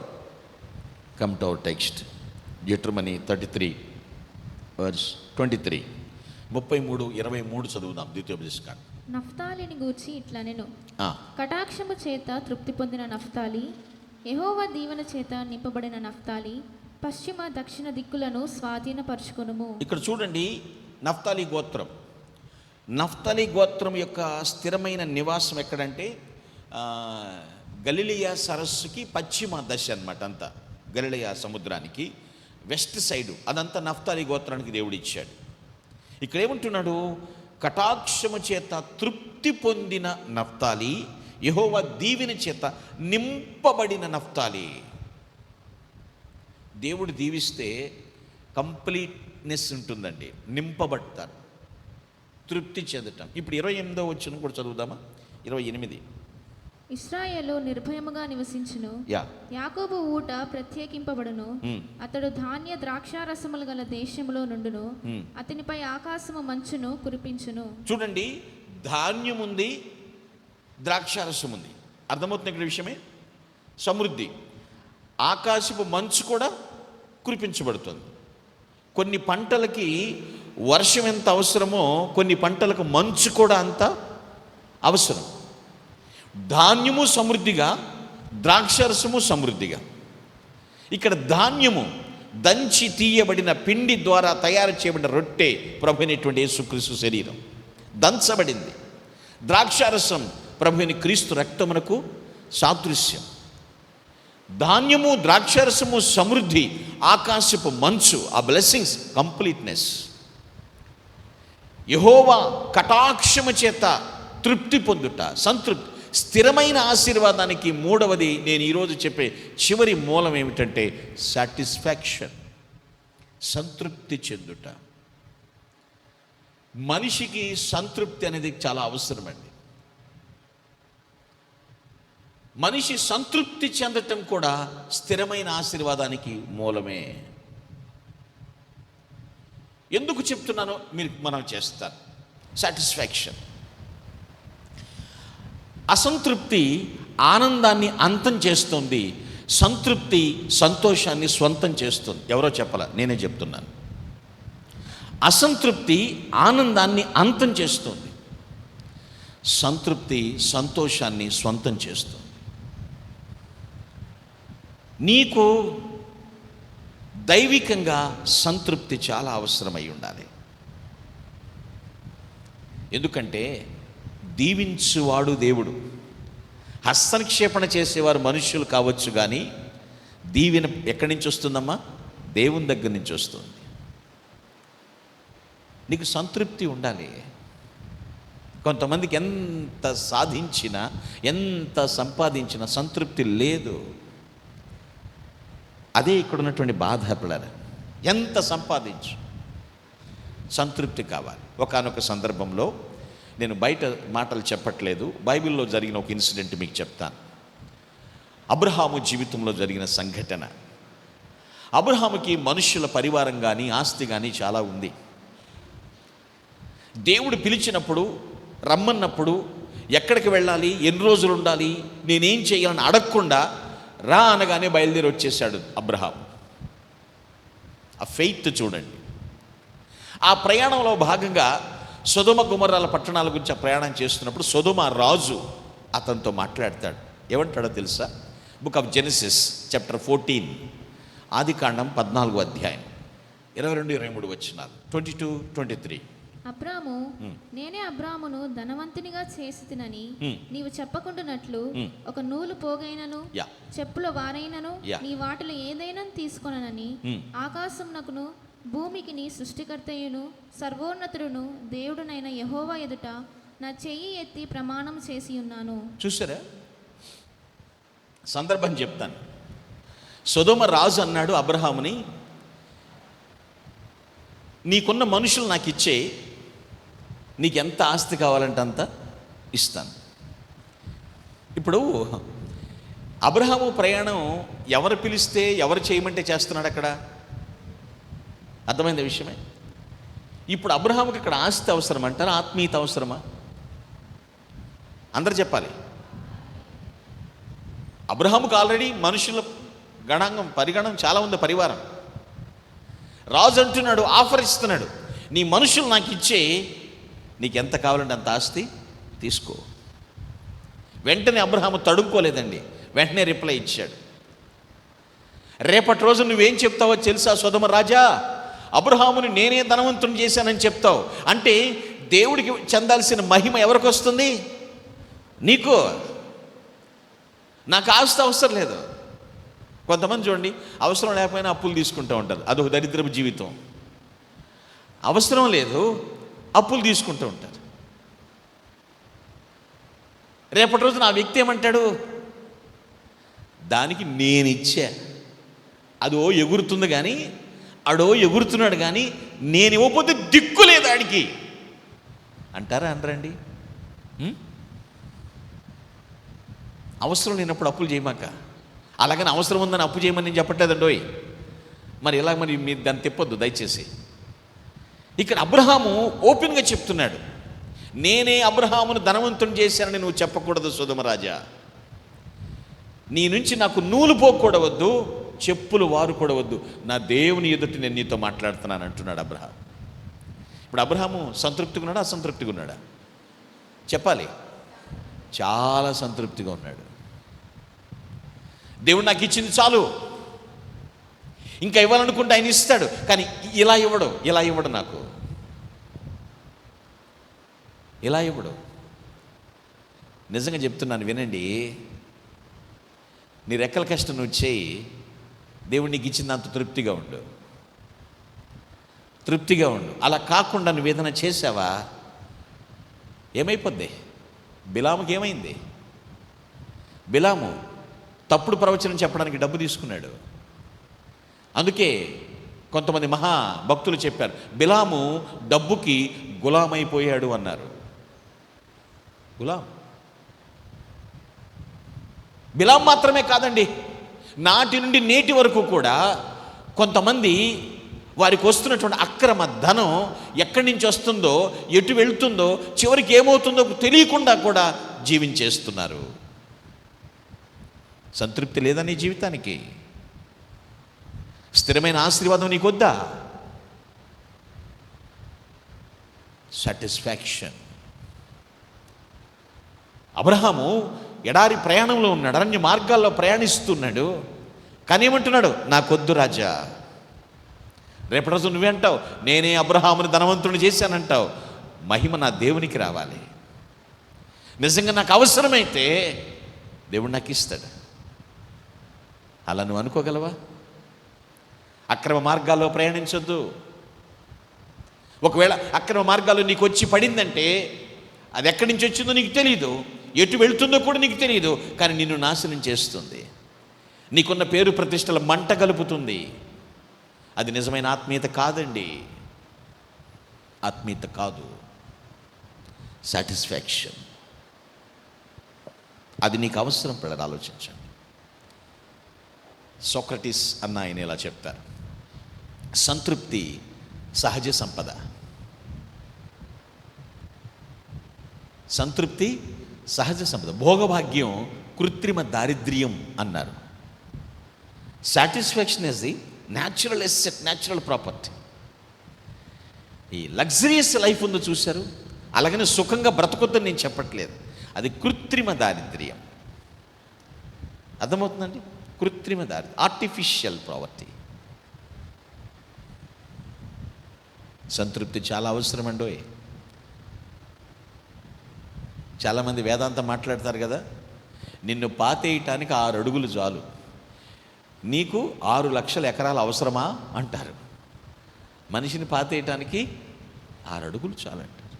come to our text, Deuteronomy 33 verse 23, 33-23 చదువుదాం. ద్వితీయోపదేశకాండం. నఫ్తాలిని గూర్చి ఇట్లా నేను కటాక్షము చేత తృప్తి పొందిన నఫ్తాలి, యెహోవా దీవెన చేత నింపబడిన నఫ్తాలి, పశ్చిమ దక్షిణ దిక్కులను స్వాధీనపరచుకొనుము. ఇక్కడ చూడండి, నఫ్తాలి గోత్రం. నఫ్తాలి గోత్రం యొక్క స్థిరమైన నివాసం ఎక్కడంటే గలిలయ సరస్సుకి పశ్చిమ దశ అన్నమాట. అంతా గలిలయ సముద్రానికి వెస్ట్ సైడు అదంతా నఫ్తాలి గోత్రానికి దేవుడు ఇచ్చాడు. ఇక్కడ ఏమంటున్నాడు? కటాక్షము చేత తృప్తి పొందిన నఫ్తాలి, యెహోవా దీవెన చేత నింపబడిన నఫ్తాలి. దేవుడు దీవిస్తే కంప్లీట్నెస్ ఉంటుందండి, నింపబడతారు, తృప్తి చెందటం. ఇప్పుడు 28వ వచనం కూడా చదువుదామా? 28. ఇశ్రాయేలు నిర్భయముగా నివసించును, యాకోబు ఊట ప్రత్యేకింపబడును, అతడు ధాన్య ద్రాక్షారసములు గల దేశములో నుండును, అతనిపై ఆకాశము మంచును కురిపించును. చూడండి, ధాన్యం ఉంది, ద్రాక్షారసం ఉంది. అర్థమవుతుంది ఇక్కడ విషయమే. సమృద్ధి, ఆకాశపు మంచు కూడా కురిపించబడుతుంది. కొన్ని పంటలకి వర్షం ఎంత అవసరమో కొన్ని పంటలకు మంచు కూడా అంత అవసరం. ధాన్యము సమృద్ధిగా, ద్రాక్షరసము సమృద్ధిగా. ఇక్కడ ధాన్యము దంచి తీయబడిన పిండి ద్వారా తయారు చేయబడిన రొట్టె, ప్రభు అయినటువంటి యేసుక్రీస్తు శరీరం దంచబడింది. ద్రాక్షారసం ప్రభు అయిన క్రీస్తు రక్తమునకు సాదృశ్యం. ధాన్యము, ద్రాక్షారసము సమృద్ధి, ఆకాశపు మంచు, ఆ బ్లెస్సింగ్స్, కంప్లీట్నెస్. యెహోవా కటాక్షము చేత తృప్తి పొందుట, సంతృప్తి, స్థిరమైన ఆశీర్వాదానికి మూడవది నేను ఈరోజు చెప్పే చివరి మూలం ఏమిటంటే సాటిస్ఫాక్షన్, సంతృప్తి చెందుట. మనిషికి సంతృప్తి అనేది చాలా అవసరమండి. మనిషి సంతృప్తి చెందటం కూడా స్థిరమైన ఆశీర్వాదానికి మూలమే. ఎందుకు చెప్తున్నానో మీరు మనం చేస్తారు. సాటిస్ఫాక్షన్. అసంతృప్తి ఆనందాన్ని అంతం చేస్తుంది, సంతృప్తి సంతోషాన్ని స్వంతం చేస్తుంది. ఎవరో చెప్పాల, నేనే చెప్తున్నాను. అసంతృప్తి ఆనందాన్ని అంతం చేస్తుంది, సంతృప్తి సంతోషాన్ని స్వంతం చేస్తుంది. నీకు దైవికంగా సంతృప్తి చాలా అవసరమై ఉండాలి. ఎందుకంటే దీవించువాడు దేవుడు. హస్తనిక్షేపణ చేసేవారు మనుష్యులు కావచ్చు, కానీ దీవెన ఎక్కడి నుంచి వస్తుందమ్మా? దేవుని దగ్గర నుంచి వస్తుంది. నీకు సంతృప్తి ఉండాలి. కొంతమందికి ఎంత సాధించినా, ఎంత సంపాదించినా సంతృప్తి లేదు. అదే ఇక్కడ ఉన్నటువంటి బాధ. పిల్లలు ఎంత సంపాదించు, సంతృప్తి కావాలి. ఒకానొక సందర్భంలో, నేను బయట మాటలు చెప్పట్లేదు, బైబిల్లో జరిగిన ఒక ఇన్సిడెంట్ మీకు చెప్తాను. అబ్రహాము జీవితంలో జరిగిన సంఘటన. అబ్రహాముకి మనుష్యుల పరివారం కానీ ఆస్తి కానీ చాలా ఉంది. దేవుడు పిలిచినప్పుడు, రమ్మన్నప్పుడు ఎక్కడికి వెళ్ళాలి, ఎన్ని రోజులు ఉండాలి, నేనేం చేయాలని అడగకుండా రా అనగానే బయలుదేరి వచ్చేసాడు అబ్రహాం. ఆ ఫెయిత్ చూడండి. ఆ ప్రయాణంలో భాగంగా సొదొమ గొమొర్రాల పట్టణాల గురించి ఆ ప్రయాణం చేస్తున్నప్పుడు సొదొమ రాజు అతనితో మాట్లాడతాడు. ఏమంటాడో తెలుసా? Book of Genesis chapter 14. ఆదికాండం 14వ అధ్యాయం 22-23 వచనాలు. 22-23. అబ్రాము నేనే అబ్రామును ధనవంతునిగా చేసితినని నీవు చెప్పకుండానట్లు ఒక నూలు పోగైనను చెప్పుల వారైనను నీ వాటిలో ఏదైనా తీసుకొనని ఆకాశమునకును భూమికి నీ సృష్టికర్తయును సర్వోన్నతుడును దేవుడునైన యెహోవా ఎదుట నా చెయ్యి ఎత్తి ప్రమాణం చేసి ఉన్నాను. చూసారా, సందర్భం చెప్తాను. సొదొమ రాజు అన్నాడు అబ్రహాముని, నీకున్న మనుషులు నాకు ఇచ్చే, నీకు ఎంత ఆస్తి కావాలంటే అంత ఇస్తాను. ఇప్పుడు అబ్రహాము ప్రయాణం ఎవరు పిలిస్తే ఎవరు చేయమంటే చేస్తున్నాడు అక్కడ, అర్థమైంది విషయమే. ఇప్పుడు అబ్రహాముకి ఇక్కడ ఆస్తి అవసరం అంటారా, ఆత్మీయత అవసరమా? అందరు చెప్పాలి. అబ్రహాముకు ఆల్రెడీ మనుషుల పరిగణం చాలా ఉంది, పరివారం. రాజు అంటున్నాడు, ఆఫర్ ఇస్తున్నాడు, నీ మనుషులు నాకు ఇచ్చే, నీకు ఎంత కావాలంటే అంత ఆస్తి తీసుకో. వెంటనే అబ్రహాము తడుముకోలేదండి, వెంటనే రిప్లై ఇచ్చాడు. రేపటి రోజు నువ్వేం చెప్తావో తెలుసా సొదొమ రాజా? అబ్రహాముని నేనే ధనవంతుని చేశానని చెప్తావు. అంటే దేవుడికి చెందాల్సిన మహిమ ఎవరికి వస్తుంది? నీకు. నాకు ఆస్తి అవసరం లేదు. కొంతమంది చూడండి, అవసరం లేకపోయినా అప్పులు తీసుకుంటూ ఉంటారు, అదొక దరిద్రపు జీవితం. అవసరం లేదు, అప్పులు తీసుకుంటూ ఉంటారు. రేపటి రోజున ఆ వ్యక్తి ఏమంటాడు? దానికి నేను ఇచ్చా, అదో ఎగురుతుంది కానీ, అడో ఎగురుతున్నాడు కానీ నేను ఇవ్వకపోతే దిక్కు లేదు ఆడికి అంటారా అనరండి? అవసరం లేనప్పుడు అప్పులు చేయమాక. అలాగని అవసరం ఉందని అప్పు చేయమని నేను చెప్పట్లేదండోయ్. మరి ఇలా మరి మీరు దాన్ని తిప్పొద్దు దయచేసి. ఇక్కడ అబ్రహాము ఓపెన్గా చెప్తున్నాడు, నేనే అబ్రహామును ధనవంతుని చేశానని నువ్వు చెప్పకూడదు సొదొమ రాజా. నీ నుంచి నాకు నూలు పోకూడవద్దు, చెప్పులు వారుకూడవద్దు, నా దేవుని ఎదుటి నేను నీతో మాట్లాడుతున్నాను అంటున్నాడు అబ్రహాం. ఇప్పుడు అబ్రహాము సంతృప్తిగా ఉన్నాడా, అసంతృప్తిగా ఉన్నాడా? చెప్పాలి. చాలా సంతృప్తిగా ఉన్నాడు. దేవుడు నాకు ఇచ్చింది చాలు, ఇంకా ఇవ్వాలనుకుంటే ఆయన ఇస్తాడు, కానీ ఇలా ఇవ్వడు నాకు, ఇలా ఇవ్వడు. నిజంగా చెప్తున్నాను వినండి, నీ రెక్కల కష్టం నువ్వు చేయి, దేవుడు నీకు ఇచ్చింది అంత తృప్తిగా ఉండు. అలా కాకుండా నువ్వు ఏదైనా చేసావా ఏమైపోద్ది? బిలాముకి ఏమైంది? బిలాము తప్పుడు ప్రవచనం చెప్పడానికి డబ్బు తీసుకున్నాడు. అందుకే కొంతమంది మహా భక్తులు చెప్పారు, బిలాము డబ్బుకి గులామైపోయాడు అన్నారు. బిలాం మాత్రమే కాదండి, నాటి నుండి నేటి వరకు కూడా కొంతమంది వారికి వస్తున్నటువంటి అక్రమ ధనం ఎక్కడి నుంచి వస్తుందో, ఎటు వెళ్తుందో, చివరికి ఏమవుతుందో తెలియకుండా కూడా జీవించేస్తున్నారు. సంతృప్తి లేదా నీ జీవితానికి? స్థిరమైన ఆశీర్వాదం నీకొద్దా? సాటిస్ఫాక్షన్. అబ్రహాము ఎడారి ప్రయాణంలో ఉన్నాడు, అరణ్య మార్గాల్లో ప్రయాణిస్తున్నాడు, కానీ ఏమంటున్నాడు? నాకొద్దు రాజా. రేపటి రోజు నువ్వే అంటావు, నేనే అబ్రహాముని ధనవంతుని చేశానంటావు. మహిమ నా దేవునికి రావాలి. నిజంగా నాకు అవసరమైతే దేవుడు నాకు ఇస్తాడు. అలా నువ్వు అనుకోగలవా? అక్రమ మార్గాల్లో ప్రయాణించొద్దు. ఒకవేళ అక్రమ మార్గాల్లో నీకు వచ్చి పడిందంటే అది ఎక్కడి నుంచి వచ్చిందో నీకు తెలియదు, ఎటు వెళ్తుందో కూడా నీకు తెలియదు, కానీ నిన్ను నాశనం చేస్తుంది. నీకున్న పేరు ప్రతిష్టల మంట కలుపుతుంది. అది నిజమైన ఆత్మీయత కాదండి, ఆత్మీయత కాదు. సాటిస్ఫాక్షన్ అది నీకు అవసరం. పిల్లలు ఆలోచించండి. సోక్రటీస్ అన్న ఆయన ఇలా చెప్తారు, సంతృప్తి సహజ సంపద. సంతృప్తి సహజ సంపద, భోగభాగ్యం కృత్రిమ దారిద్ర్యం అన్నారు. Satisfaction is the natural asset, natural property. ఈ లగ్జరియస్ లైఫ్ ఉందో చూశారు, అలాగనే సుఖంగా బ్రతకొద్దని నేను చెప్పట్లేదు, అది కృత్రిమ దారిద్ర్యం. అర్థమవుతుందండి? కృత్రిమ దారిద్ర్యం, ఆర్టిఫిషియల్ ప్రాపర్టీ. సంతృప్తి చాలా అవసరం అండి. చాలామంది వేదాంతం మాట్లాడతారు కదా, నిన్ను పాతేయటానికి 6 అడుగులు చాలు, నీకు 6 లక్షల ఎకరాలు అవసరమా అంటారు. మనిషిని పాతేయటానికి 6 అడుగులు చాలు అంటారు.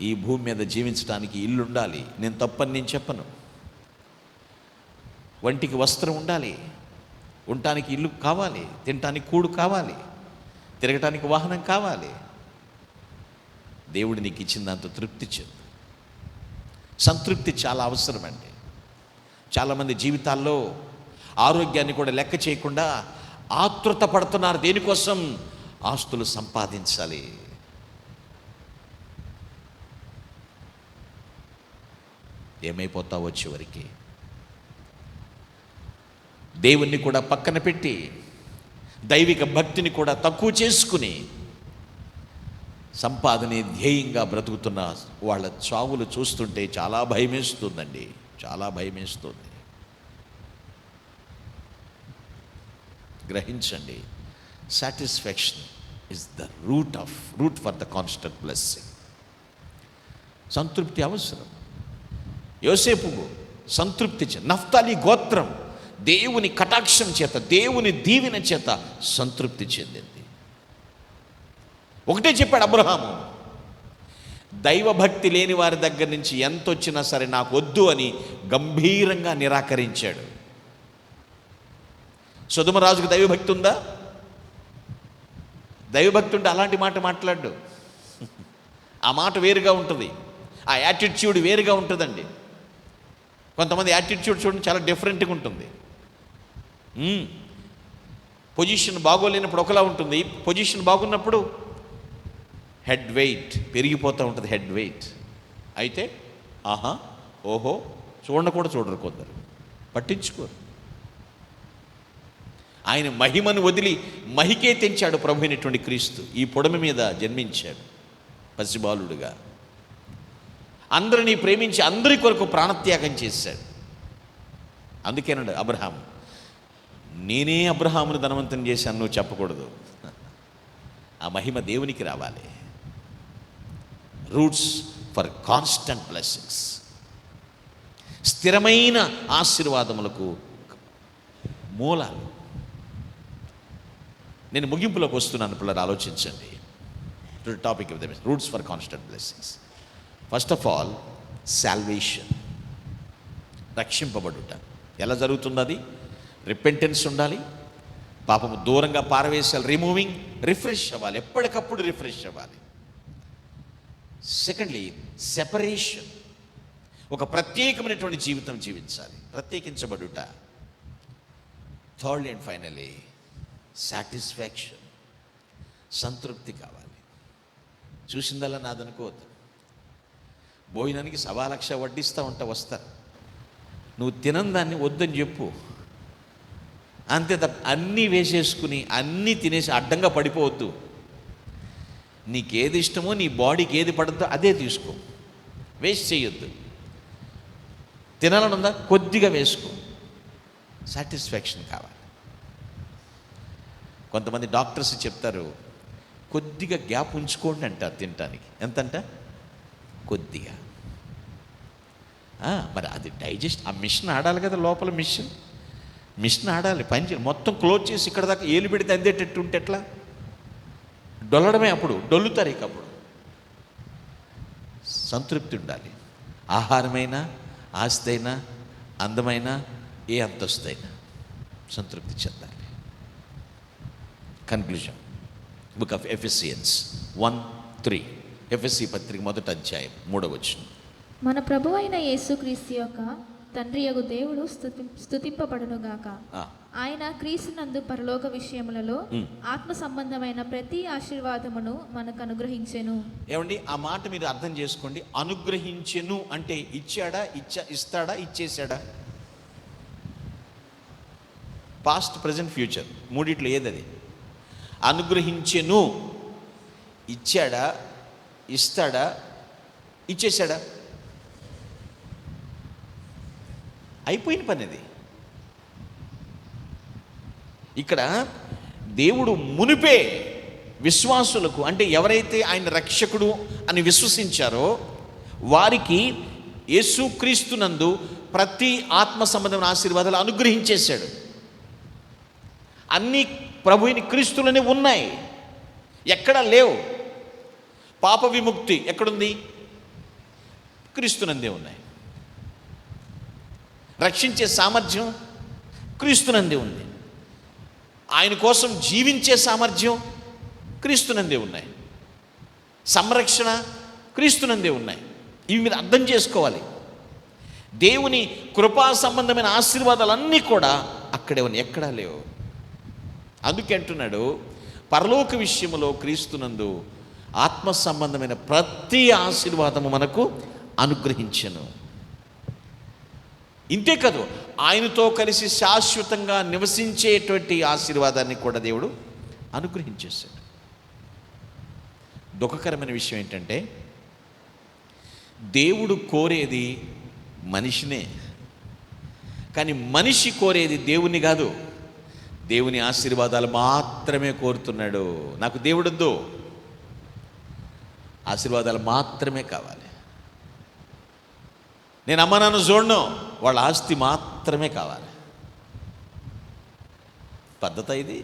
ఈ భూమి మీద జీవించడానికి ఇల్లు ఉండాలి, నేను తప్పని నేను చెప్పను. వంటికి వస్త్రం ఉండాలి, ఉండటానికి ఇల్లు కావాలి, తినటానికి కూడు కావాలి, తిరగటానికి వాహనం కావాలి. దేవుడు నీకు ఇచ్చిన దాంతో తృప్తి చెందు. సంతృప్తి చాలా అవసరమండి. చాలామంది జీవితాల్లో ఆరోగ్యాన్ని కూడా లెక్క చేయకుండా ఆతృత పడుతున్నారు. దేనికోసం? ఆస్తులు సంపాదించాలి. ఏమైపోతావో చివరికి. దేవుణ్ణి కూడా పక్కన పెట్టి దైవిక భక్తిని కూడా తక్కువ చేసుకుని సంపాదనే ధ్యేయంగా బ్రతుకుతున్న వాళ్ళ చావులు చూస్తుంటే చాలా భయమేస్తుందండి, చాలా భయమేస్తుంది. గ్రహించండి, satisfaction is the route for the constant blessing. సంతృప్తి అవసరం. యోసేపు సంతృప్తి నఫ్తాలి గోత్రం దేవుని కటాక్షం చేత, దేవుని దీవెన చేత సంతృప్తి చెందింది. ఒకటే చెప్పాడు అబ్రహాము, దైవభక్తి లేని వారి దగ్గర నుంచి ఎంత వచ్చినా సరే నాకు వద్దు అని గంభీరంగా నిరాకరించాడు. సొదొమ దైవభక్తి ఉందా? దైవభక్తి ఉంటే అలాంటి మాట మాట్లాడు. ఆ మాట వేరుగా ఉంటుంది, ఆ యాటిట్యూడ్ వేరుగా ఉంటుందండి. కొంతమంది యాటిట్యూడ్ చూడండి చాలా డిఫరెంట్గా ఉంటుంది. పొజిషన్ బాగోలేనప్పుడు ఒకలా ఉంటుంది, పొజిషన్ బాగున్నప్పుడు హెడ్ వెయిట్ పెరిగిపోతూ ఉంటుంది. హెడ్ వెయిట్ అయితే ఆహా ఓహో చూడరు కొందరు, పట్టించుకోరు. ఆయన మహిమను వదిలి మహికే తెంచాడు ప్రభు అయినటువంటి క్రీస్తు. ఈ పొడమి మీద జన్మించాడు పసిబాలుడుగా. అందరినీ ప్రేమించి అందరి కొరకు ప్రాణత్యాగం చేశాడు. అందుకేనండి అబ్రహాం, నేనే అబ్రహామును ధనవంతం చేశాను నువ్వు చెప్పకూడదు. ఆ మహిమ దేవునికి రావాలి. రూట్స్ ఫర్ కాన్స్టెంట్ బ్లెస్సింగ్స్, స్థిరమైన ఆశీర్వాదములకు మూలాలు. నేను ముగింపులోకి వస్తున్నాను పిల్లలు, ఆలోచించండి. Topic of the roots for constant blessings. First of all salvation, రక్షింపబడుట. ఎలా జరుగుతుంది అది? రిపెంటెన్స్ ఉండాలి, పాపము దూరంగా పారవేసాలి, రిమూవింగ్, రిఫ్రెష్ అవ్వాలి, ఎప్పటికప్పుడు రిఫ్రెష్ అవ్వాలి. సెకండ్లీ సెపరేషన్, ఒక ప్రత్యేకమైనటువంటి జీవితం జీవించాలి, ప్రత్యేకించబడుట. థర్డ్ అండ్ ఫైనలీ సాటిస్ఫాక్షన్, సంతృప్తి కావాలి. చూసిందల్లా నాదనుకోవద్దు. భోజనానికి 1,00,000 వడ్డిస్తూ ఉంటా, వస్తారు, నువ్వు తినందాన్ని వద్దని చెప్పు, అంతే తప్ప అన్నీ వేసేసుకుని అన్నీ తినేసి అడ్డంగా పడిపోవద్దు. నీకేది ఇష్టమో, నీ బాడీకి ఏది పడుతుందో అదే తీసుకో, వేస్ట్ చేయొద్దు. తినాలని ఉందా, కొద్దిగా వేసుకో. సాటిస్ఫాక్షన్ కావాలి. కొంతమంది డాక్టర్స్ చెప్తారు కొద్దిగా గ్యాప్ ఉంచుకోండి అంటారు తినటానికి. ఎంతంట? కొద్దిగా. మరి అది డైజెస్ట్, ఆ మిషన్ ఆడాలి కదా, లోపల మిషన్ ఆడాలి, పని చేయాలి. మొత్తం క్లోజ్ చేసి ఇక్కడ దాకా ఏలు పెడితే అందేటట్టు ఉంటే ఎట్లా? డొల్లడమే, అప్పుడు డొల్లుతారు. ఇక అప్పుడు సంతృప్తి ఉండాలి. ఆహారమైనా, ఆస్తి అయినా, అందమైన, ఏ అంతస్తైనా సంతృప్తి చెందాలి. కన్క్లూజన్, బుక్ ఆఫ్ ఎఫెసియన్స్ 1:3, ఎఫెసీ పత్రిక 1వ అధ్యాయం 3వ వచనం. మన ప్రభు అయిన యేసుక్రీస్తు యొక్క తండ్రి యగు దేవుడు స్తుతింపబడునుగాక. ఆయన క్రీస్తునందు పరలోక విషయములలో ఆత్మ సంబంధమైన ప్రతి ఆశీర్వాదమును మనకు అనుగ్రహించెను. ఏమండి, ఆ మాట మీరు అర్థం చేసుకోండి. అనుగ్రహించెను అంటే ఇచ్చాడా, ఇస్తాడా, ఇచ్చేసాడా? పాస్ట్, ప్రజెంట్, ఫ్యూచర్ మూడిట్లో ఏదది? అనుగ్రహించెను, ఇచ్చాడా, ఇస్తాడా, ఇచ్చేసాడా? అయిపోయిన పని అది. ఇక్కడ దేవుడు మునిపే విశ్వాసులకు, అంటే ఎవరైతే ఆయన రక్షకుడు అని విశ్వసించారో వారికి యేసుక్రీస్తునందు ప్రతి ఆత్మ సంబంధమైన ఆశీర్వాదాలు అనుగ్రహించేశాడు. అన్నీ ప్రభువుని క్రీస్తులోనే ఉన్నాయి, ఎక్కడా లేవు. పాప విముక్తి ఎక్కడుంది? క్రీస్తునందే ఉన్నాయి. రక్షించే సామర్థ్యం క్రీస్తునందే ఉంది. ఆయన కోసం జీవించే సామర్థ్యం క్రీస్తునందే ఉన్నాయి. సంరక్షణ క్రీస్తునందే ఉన్నాయి. ఇవి మీరు అర్థం చేసుకోవాలి. దేవుని కృపా సంబంధమైన ఆశీర్వాదాలన్నీ కూడా అక్కడే ఉన్నాయి, ఎక్కడా లేవు. అందుకే అంటున్నాడు, పరలోక విషయములో క్రీస్తునందు ఆత్మ సంబంధమైన ప్రతి ఆశీర్వాదము మనకు అనుగ్రహించెను. ఇంతే కాదు, ఆయనతో కలిసి శాశ్వతంగా నివసించేటువంటి ఆశీర్వాదాన్ని కూడా దేవుడు అనుగ్రహించేశాడు. దుఃఖకరమైన విషయం ఏంటంటే, దేవుడు కోరేది మనిషినే, కానీ మనిషి కోరేది దేవుని కాదు. దేవుని ఆశీర్వాదాలు మాత్రమే కోరుతున్నాడు. నాకు దేవుడొద్దు, ఆశీర్వాదాలు మాత్రమే కావాలి. నేను అమ్మ నాన్న చూడను, వాళ్ళ ఆస్తి మాత్రమే కావాలి. పద్ధతి ఇది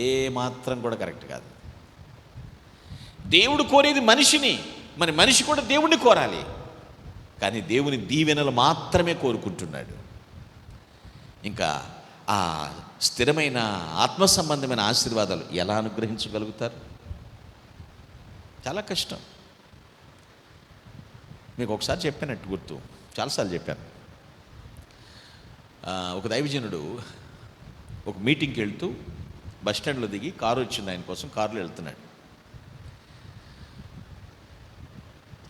ఏ మాత్రం కూడా కరెక్ట్ కాదు. దేవుడు కోరేది మనిషిని, మరి మనిషి కూడా దేవుణ్ణి కోరాలి, కానీ దేవుని దీవెనలు మాత్రమే కోరుకుంటున్నాడు. ఇంకా ఆ స్థిరమైన ఆత్మ సంబంధమైన ఆశీర్వాదాలు ఎలా అనుగ్రహించగలుగుతారు? చాలా కష్టం. మీకు ఒకసారి చెప్పానట్టు గుర్తు, చాలాసార్లు చెప్పాను. ఒక దైవజనుడు ఒక మీటింగ్కి వెళ్తూ బస్ స్టాండ్లో దిగి కారు వచ్చింది ఆయన కోసం, కారులో వెళ్తున్నాడు.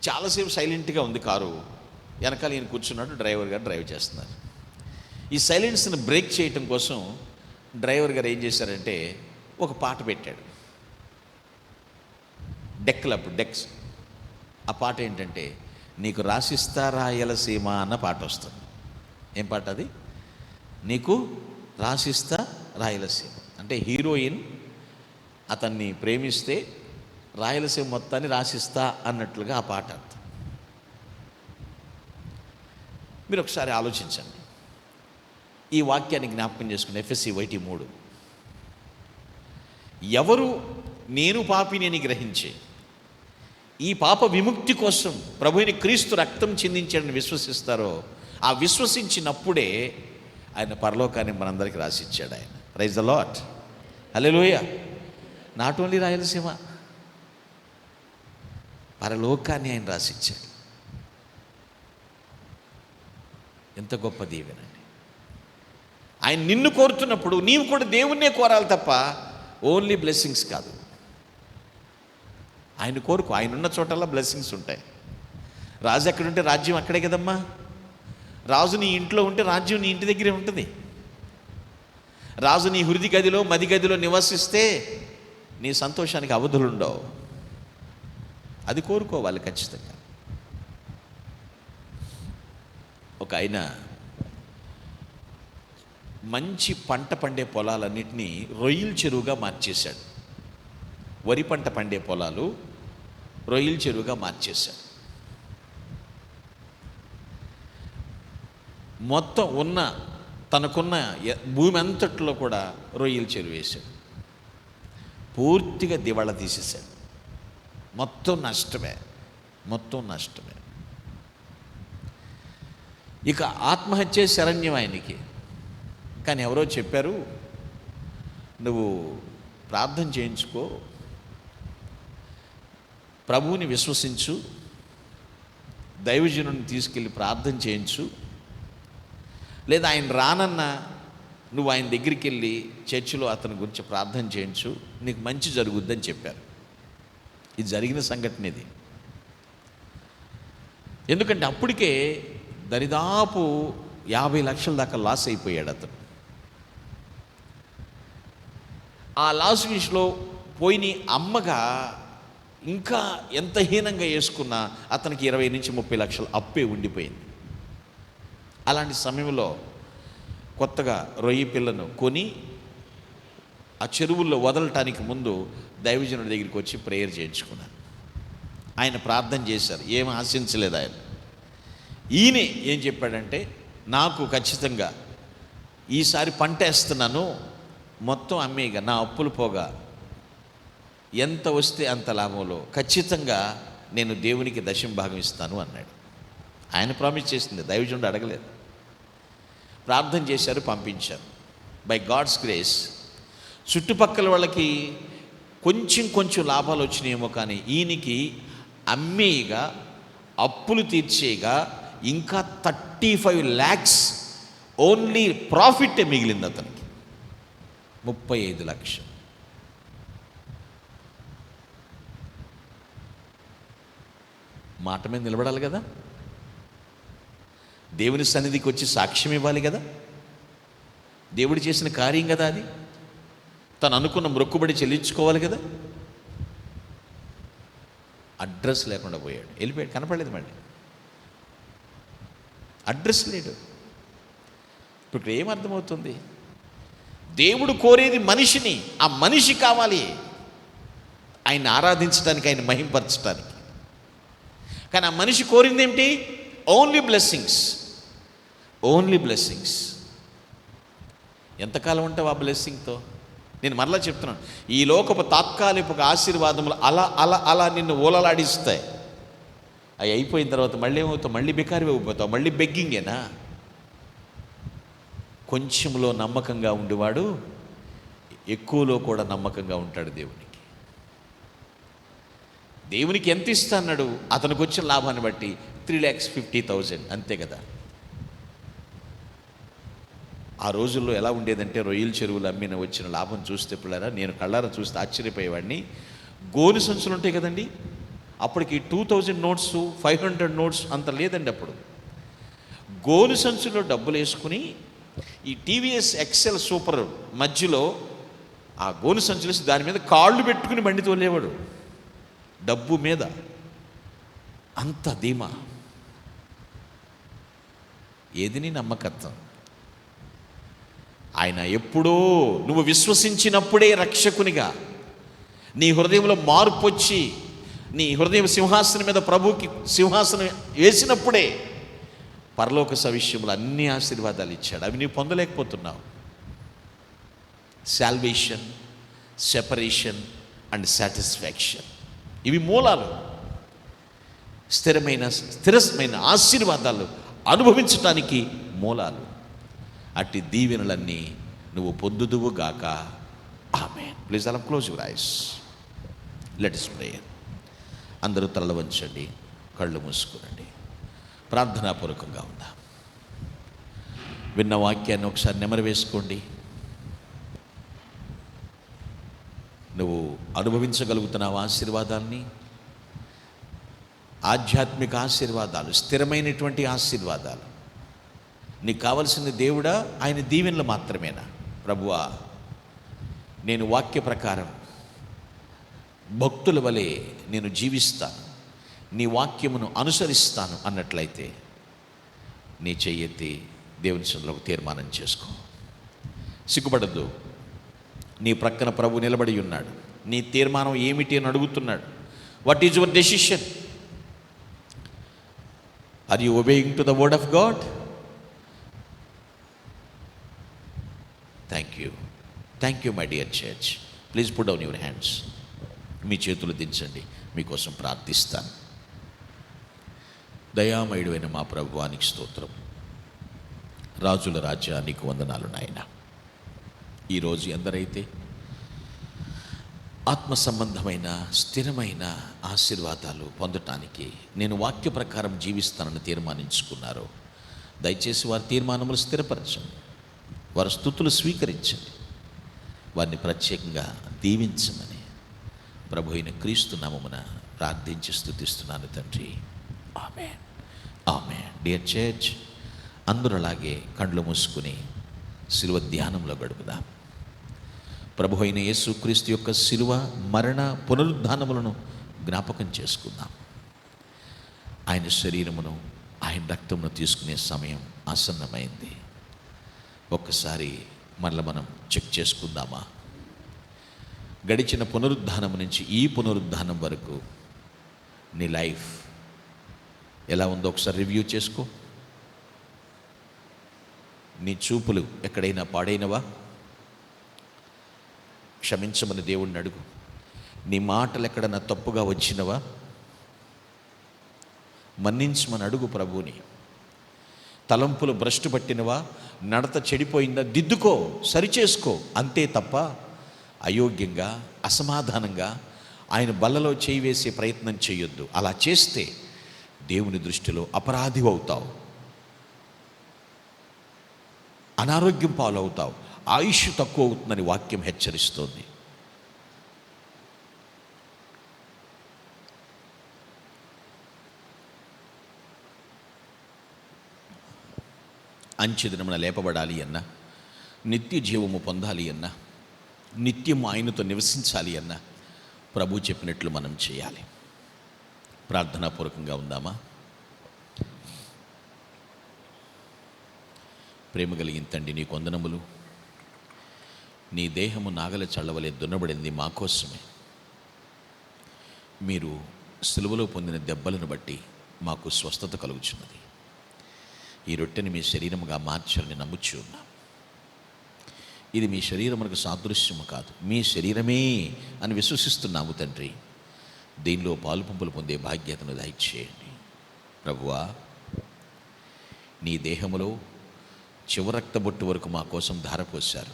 చాలాసేపు సైలెంట్గా ఉంది కారు, వెనకాల ఈయన కూర్చున్నాడు, డ్రైవర్ గారు డ్రైవ్ చేస్తున్నారు. ఈ సైలెన్స్ని బ్రేక్ చేయటం కోసం డ్రైవర్ గారు ఏం చేశారంటే ఒక పాట పెట్టాడు, డెక్స్. ఆ పాట ఏంటంటే, నీకు రాసిస్తా రాయలసీమ అన్న పాట వస్తుంది. ఏం పాట అది? నీకు రాసిస్తా రాయలసీమ. అంటే హీరోయిన్ అతన్ని ప్రేమిస్తే రాయలసీమ మొత్తాన్ని రాసిస్తా అన్నట్లుగా ఆ పాట అర్థం. మీరు ఒకసారి ఆలోచించండి. ఈ వాక్యాన్ని జ్ఞాపకం చేసుకుని ఎఫ్ఎస్సి 1:3, ఎవరు నేను పాపిని అని గ్రహించి ఈ పాప విముక్తి కోసం ప్రభువుని క్రీస్తు రక్తం చిందించాడని విశ్వసిస్తారో, ఆ విశ్వసించినప్పుడే ఆయన పరలోకాన్ని మనందరికీ రాసిచ్చాడు. ఆయన praise the Lord, hallelujah. Not only Rayalaseema, పరలోకాన్ని ఆయన రాసిచ్చాడు. ఎంత గొప్ప దీవెనండి. ఆయన నిన్ను కోరుతున్నప్పుడు నీవు కూడా దేవుణ్ణే కోరాలి తప్ప ఓన్లీ బ్లెస్సింగ్స్ కాదు. ఆయన కోరుకు, ఆయన ఉన్న చోటల్లా బ్లెస్సింగ్స్ ఉంటాయి. రాజు ఎక్కడుంటే రాజ్యం అక్కడే కదమ్మా. రాజు నీ ఇంట్లో ఉంటే రాజ్యం నీ ఇంటి దగ్గరే ఉంటుంది. రాజు నీ హృది గదిలో మది గదిలో నివసిస్తే నీ సంతోషానికి అవధులు ఉండవు. అది కోరుకోవాలి ఖచ్చితంగా. ఒక ఆయన మంచి పంట పండే పొలాలన్నింటినీ రొయ్యల చెరువుగా మార్చేశాడు. వరి పంట పండే పొలాలు రొయ్యల చెరువుగా మార్చేశాడు. మొత్తం ఉన్న తనకున్న భూమి అంతట్లో కూడా రొయ్యల చెరువు వేశాడు. పూర్తిగా దివాళా తీసేశాడు. మొత్తం నష్టమే. ఇక ఆత్మహత్య శరణ్యం ఆయనకి. కానీ ఎవరో చెప్పారు, నువ్వు ప్రార్థన చేయించుకో, ప్రభువుని విశ్వసించు, దైవజనుని తీసుకెళ్ళి ప్రార్థన చేయించు, లేదా ఆయన రానన్నా నువ్వు ఆయన దగ్గరికి వెళ్ళి చర్చిలో అతని గురించి ప్రార్థన చేయించు, నీకు మంచి జరుగుద్దని చెప్పారు. ఇది జరిగిన సంఘటన ఇది. ఎందుకంటే అప్పటికే దరిదాపు 50 లక్షల దాకా లాస్ అయిపోయాడు అతను. ఆ లాస్ విషయంలో పోయిన అమ్మగా ఇంకా ఎంత హీనంగా వేసుకున్నా అతనికి 20 నుంచి 30 లక్షలు అప్పే ఉండిపోయింది. అలాంటి సమయంలో కొత్తగా రొయ్యి పిల్లను కొని ఆ చెరువుల్లో వదలటానికి ముందు దైవజనుడి దగ్గరికి వచ్చి ప్రేయర్ చేయించుకున్నాను. ఆయన ప్రార్థన చేశారు, ఏం ఆశించలేదు ఆయన. ఈయన ఏం చెప్పాడంటే, నాకు ఖచ్చితంగా ఈసారి పంట వేస్తున్నాను, మొత్తం అమ్మేగా నా అప్పులు పోగా ఎంత వస్తే అంత లాభంలో ఖచ్చితంగా నేను దేవునికి దశమ భాగం ఇస్తాను అన్నాడు. ఆయన ప్రామిస్ చేసింది, దైవజనుడు అడగలేదు. ప్రార్థన చేశారు, పంపించారు. బై గాడ్స్ గ్రేస్ చుట్టుపక్కల వాళ్ళకి కొంచెం లాభాలు వచ్చినాయేమో, కానీ ఈయనకి అమ్మేయగా అప్పులు తీర్చేయగా ఇంకా 35 lakhs ఓన్లీ ప్రాఫిటే మిగిలింది అతనికి. 35 లక్షలు. మాట మీద నిలబడాలి కదా, దేవుని సన్నిధికి వచ్చి సాక్ష్యం ఇవ్వాలి కదా, దేవుడు చేసిన కార్యం కదా అది, తను అనుకున్న మొక్కుబడి చెల్లించుకోవాలి కదా. అడ్రస్ లేకుండా పోయాడు, వెళ్ళిపోయాడు, కనపడలేదు. మళ్ళీ అడ్రస్ లేడు. ఇప్పుడు ఏమర్థమవుతుంది? దేవుడు కోరేది మనిషిని, ఆ మనిషి కావాలి ఆయన ఆరాధించడానికి, ఆయన మహింపరచడానికి. కానీ ఆ మనిషి కోరింది ఏమిటి? Only blessings, only blessings. ఎంతకాలం ఉంటావు ఆ బ్లెస్సింగ్తో? నేను మరలా చెప్తున్నాను, ఈ లోకపు తాత్కాలిక ఆశీర్వాదములు అలా అలా అలా నిన్ను ఓలలాడిస్తాయి. అవి అయిపోయిన తర్వాత మళ్ళీ ఏమవుతావు? మళ్ళీ బికారి అయిపోతావు, మళ్ళీ బెగ్గింగేనా? కొంచెంలో నమ్మకంగా ఉండేవాడు ఎక్కువలో కూడా నమ్మకంగా ఉంటాడు దేవునికి. దేవునికి ఎంత ఇస్తా అన్నాడు, అతనికి వచ్చిన లాభాన్ని బట్టి 3,50,000 అంతే కదా. ఆ రోజుల్లో ఎలా ఉండేదంటే, రొయ్యల చెరువులు అమ్మిన వచ్చిన లాభం చూస్తే పిల్లరా, నేను కళ్ళారా చూస్తే ఆశ్చర్యపోయేవాడిని. గోను సంచులు ఉంటాయి కదండి, అప్పటికి 2000 నోట్స్ 500 నోట్స్ అంత లేదండి. అప్పుడు గోను సంచులో డబ్బులు వేసుకుని ఈ టీవీఎస్ ఎక్సెల్ సూపర్ మధ్యలో ఆ గోను సంచులు దాని మీద కాళ్ళు పెట్టుకుని బండి తోలేవాడు. డబ్బు మీద అంత ధీమా. ఏది నీ నమ్మకత్వం? ఆయన ఎప్పుడో నువ్వు విశ్వసించినప్పుడే రక్షకునిగా నీ హృదయంలో మార్పు వచ్చి నీ హృదయం సింహాసనం మీద ప్రభువుకి సింహాసనం వేసినప్పుడే పరలోక సవిష్యములు అన్ని ఆశీర్వాదాలు ఇచ్చాడు. అవి నీవు పొందలేకపోతున్నావు. సాల్వేషన్, సెపరేషన్ అండ్ సాటిస్ఫాక్షన్, ఇవి మూలాలు. స్థిరమైన ఆశీర్వాదాలు అనుభవించటానికి మూలాలు. అట్టి దీవెనలన్నీ నువ్వు పొందుదువుగాక. ఆమేన్. ప్లీజ్ అలా close your eyes, let us pray. అందరూ తలలు వంచండి, కళ్ళు మూసుకునండి, ప్రార్థనాపూర్వకంగా ఉందాం. విన్న వాక్యాన్ని ఒకసారి నెమరు వేసుకోండి. నువ్వు అనుభవించగలుగుతున్నావు ఆశీర్వాదాల్ని, ఆధ్యాత్మిక ఆశీర్వాదాలు, స్థిరమైనటువంటి ఆశీర్వాదాలు. నీకు కావలసింది దేవుడా, ఆయన దీవెనలు మాత్రమేనా? ప్రభువా, నేను వాక్య ప్రకారం భక్తుల వలె నేను జీవిస్తాను, నీ వాక్యమును అనుసరిస్తాను అన్నట్లయితే నీ చెయ్యెత్తి దేవుని సన్నిధిలో ఒక తీర్మానం చేసుకో. సిగ్గుపడద్దు. నీ ప్రక్కన ప్రభు నిలబడి ఉన్నాడు. నీ తీర్మానం ఏమిటి అని అడుగుతున్నాడు. What is your decision? Are you obeying to the word of God? Thank you my dear church. Please put down your hands. మీ చేతులు దించండి, మీకోసం ప్రార్థిస్తాను. దయామయుడు అయిన మా ప్రభువానికి స్తోత్రం. రాజుల రాజ్యానికి వందనాలు నాయన. ఈరోజు ఎందరైతే ఆత్మ సంబంధమైన స్థిరమైన ఆశీర్వాదాలు పొందటానికి నేను వాక్య ప్రకారం జీవిస్తానని తీర్మానించుకున్నారో, దయచేసి వారి తీర్మానములు స్థిరపరచండి, వారి స్తుతులు స్వీకరించండి, వారిని ప్రత్యేకంగా దీవించమని ప్రభు అయిన క్రీస్తు నామమున ప్రార్థించి స్తుతిస్తున్నాను తండ్రి. ఆమేన్, ఆమేన్. డియర్ చర్చ్, అందరూ అలాగే కళ్ళు మూసుకుని శిలువ ధ్యానంలో గడుపుదాం. ప్రభు అయిన యేసుక్రీస్తు యొక్క శిలువ మరణ పునరుద్ధానములను జ్ఞాపకం చేసుకుందాం. ఆయన శరీరమును, ఆయన రక్తమును తీసుకునే సమయం ఆసన్నమైంది. ఒక్కసారి మరల మనం చెక్ చేసుకుందామా? గడిచిన పునరుద్ధానం నుంచి ఈ పునరుద్ధానం వరకు నీ లైఫ్ ఎలా ఉందో ఒకసారి రివ్యూ చేసుకో. నీ చూపులు ఎక్కడైనా పాడైనవా? క్షమించమని దేవుణ్ణి అడుగు. నీ మాటలు ఎక్కడైనా తప్పుగా వచ్చినవా? మన్నించమని అడుగు ప్రభువుని. తలంపులు భ్రష్టు పట్టినవా? నడత చెడిపోయిందా? దిద్దుకో, సరిచేసుకో. అంతే తప్ప అయోగ్యంగా, అసమాధానంగా ఆయన బల్లలో చేయి వేసే ప్రయత్నం చేయొద్దు. అలా చేస్తే దేవుని దృష్టిలో అపరాధి అవుతావు, అనారోగ్యం పాలవుతావు, ఆయుష్ తక్కువ అవుతుందని వాక్యం హెచ్చరిస్తోంది. అంచెదినమున లేపబడాలి అన్నా, నిత్య జీవము పొందాలి అన్నా, నిత్యం ఆయనతో నివసించాలి అన్నా ప్రభు చెప్పినట్లు మనం చేయాలి. ప్రార్థనాపూర్వకంగా ఉందామా? ప్రేమ కలిగిన తండ్రి, నీ వందనములు. నీ దేహము నాగల చల్లవలే దున్నబడింది మా కోసమే. మీరు సిలువలో పొందిన దెబ్బలను బట్టి మాకు స్వస్థత కలుగుచున్నది. ఈ రొట్టెని మీ శరీరముగా మార్చాలని నమ్ముచు ఉన్నాం. ఇది మీ శరీరమునకు సాదృశ్యము కాదు, మీ శరీరమే అని విశ్వసిస్తున్నాము తండ్రి. దీనిలో పాలుపంపులు పొందే భాగ్యతను దయచేయండి ప్రభువా. నీ దేహములో చివరి రక్తబొట్టు వరకు మా కోసం ధారపోశారు.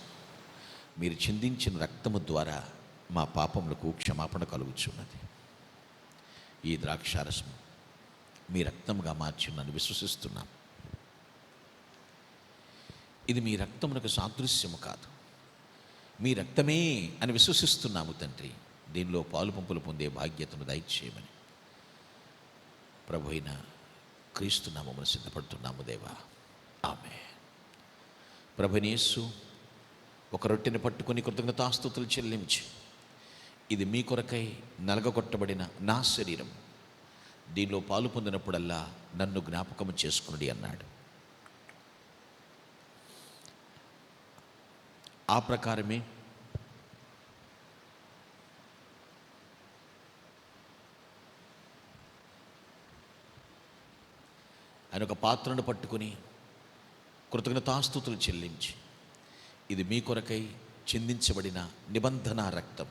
మీరు చిందించిన రక్తము ద్వారా మా పాపములకు క్షమాపణ కలుగుచున్నది. ఈ ద్రాక్షారసం మీ రక్తముగా మార్చి నన్ను విశ్వసిస్తున్నాం. ఇది మీ రక్తమునకు సాదృశ్యము కాదు, మీ రక్తమే అని విశ్వసిస్తున్నాము తండ్రి. దీనిలో పాలుపంపులు పొందే భాగ్యతను దయచేయమని ప్రభు అయిన క్రీస్తు నామమున సిద్ధపడుతున్నాము దేవా. ఆమేన్. ప్రభువైన యేసు ఒక రొట్టెని పట్టుకొని కృతజ్ఞతాస్తుతులు చెల్లించి, ఇది మీ కొరకై నలగగొట్టబడిన నా శరీరం, దీనిలో పాలు పొందినప్పుడల్లా నన్ను జ్ఞాపకము చేసుకునుడి అన్నాడు. ఆ ప్రకారమే ఆయన ఒక పాత్రను పట్టుకుని కృతజ్ఞతాస్తుతులు చెల్లించి, ఇది మీ కొరకై చిందించబడిన నిబంధన రక్తం,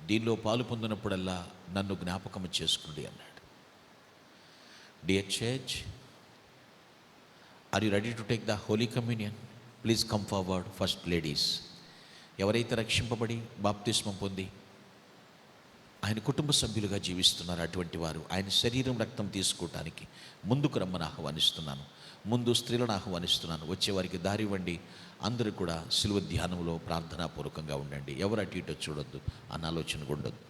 దీనిలో పాలు పొందినప్పుడల్లా నన్ను జ్ఞాపకము చేసుకునుడి అన్నాడు. Dear church, are you ready to take the holy communion? Please come forward. First ladies. ఎవరైతే రక్షింపబడి బాప్తిస్మం పొంది ఆయన కుటుంబ సభ్యులుగా జీవిస్తున్నారు, అటువంటి వారు ఆయన శరీరం రక్తం తీసుకోవటానికి ముందుకు రమ్మని ఆహ్వానిస్తున్నాను. ముందు స్త్రీలను ఆహ్వానిస్తున్నాను. వచ్చేవారికి దారి ఇవ్వండి. అందరూ కూడా శిలువ ధ్యానంలో ప్రార్థనాపూర్వకంగా ఉండండి. ఎవరు అటు ఇటు చూడొద్దు అన్న ఆలోచన ఉండొద్దు.